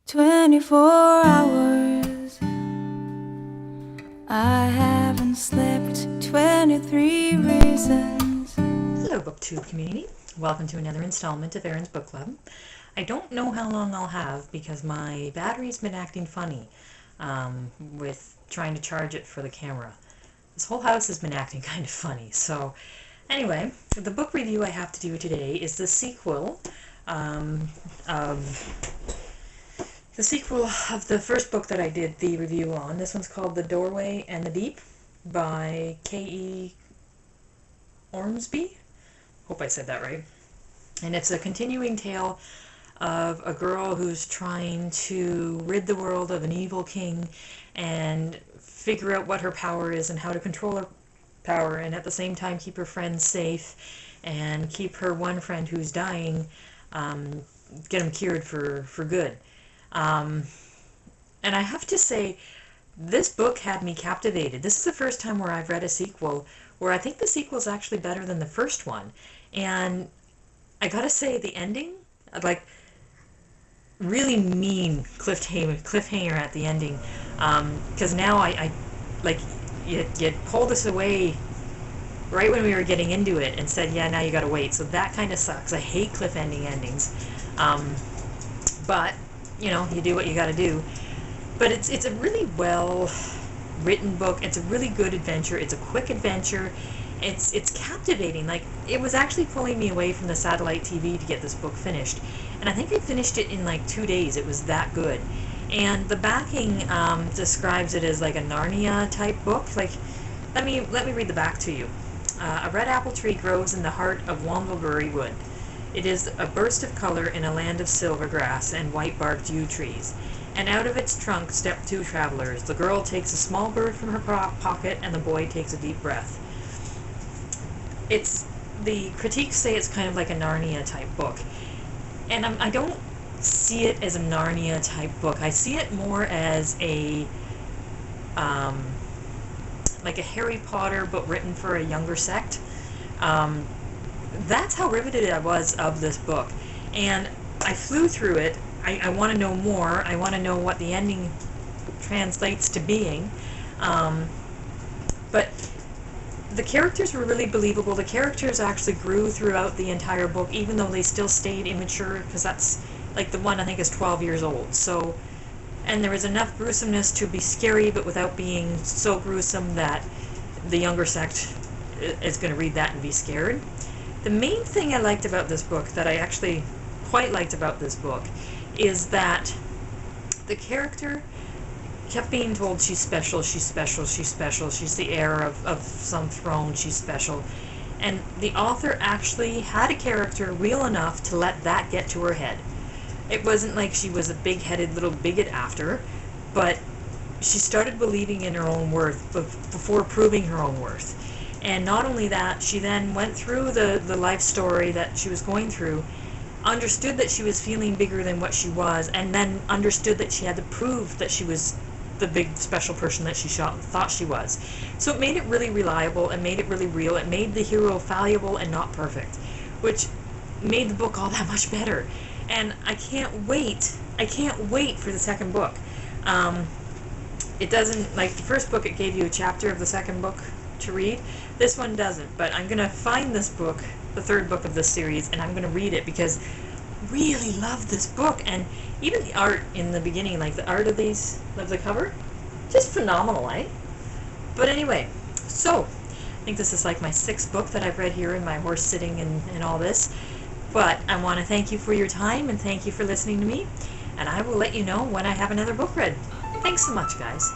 24 hours I haven't slept, 23 reasons. Hello BookTube community, welcome to another installment of Erin's Book Club. I don't know how long I'll have because my battery's been acting funny with trying to charge it for the camera. This whole house has been acting kind of funny. So anyway, the book review I have to do today is the sequel of the first book that I did the review on. This one's called The Doorway and the Deep by K.E. Ormsby. Hope I said that right. And it's a continuing tale of a girl who's trying to rid the world of an evil king and figure out what her power is and how to control her power, and at the same time keep her friends safe and keep her one friend who's dying, get him cured for good. And I have to say, this book had me captivated. This is the first time where I've read a sequel where I think the sequel is actually better than the first one. And I gotta say, the ending, like, really mean cliffhanger at the ending. Because now I like, you pulled us away right when we were getting into it and said, yeah, now you gotta wait. So that kind of sucks. I hate cliff-ending endings. But you know, you do what you got to do. But it's a really well written book. It's a really good adventure. It's a quick adventure. It's captivating. Like, it was actually pulling me away from the satellite TV to get this book finished. And I think I finished it in like 2 days. It was that good. And the backing describes it as like a Narnia type book. Like, let me read the back to you. A red apple tree grows in the heart of Wamblebury Wood. It is a burst of color in a land of silver grass and white-barked yew trees. And out of its trunk step two travelers. The girl takes a small bird from her pocket, and the boy takes a deep breath. The critiques say it's kind of like a Narnia-type book. And I don't see it as a Narnia-type book. I see it more as a like a Harry Potter, but written for a younger sect. That's how riveted I was of this book, and I flew through it. I want to know more. I want to know what the ending translates to being, but the characters were really believable. The characters actually grew throughout the entire book, even though they still stayed immature, because that's, like, the one I think is 12 years old. So, and there was enough gruesomeness to be scary, but without being so gruesome that the younger sect is going to read that and be scared. The main thing I liked about this book, that I actually quite liked about this book, is that the character kept being told she's special, she's special, she's special, she's the heir of some throne, she's special. And the author actually had a character real enough to let that get to her head. It wasn't like she was a big-headed little bigot after, but she started believing in her own worth before proving her own worth. And not only that, she then went through the life story that she was going through, understood that she was feeling bigger than what she was, and then understood that she had to prove that she was the big special person that she thought she was. So it made it really reliable, and made it really real. It made the hero fallible and not perfect, which made the book all that much better. And I can't wait for the second book. It doesn't, like the first book, it gave you a chapter of the second book to read. This one doesn't, but I'm going to find this book, the third book of this series, and I'm going to read it because I really love this book. And even the art in the beginning, like the art of the cover, just phenomenal, eh? But anyway, so I think this is like my 6th book that I've read here in my horse sitting and all this. But I want to thank you for your time, and thank you for listening to me, and I will let you know when I have another book read. Thanks so much, guys.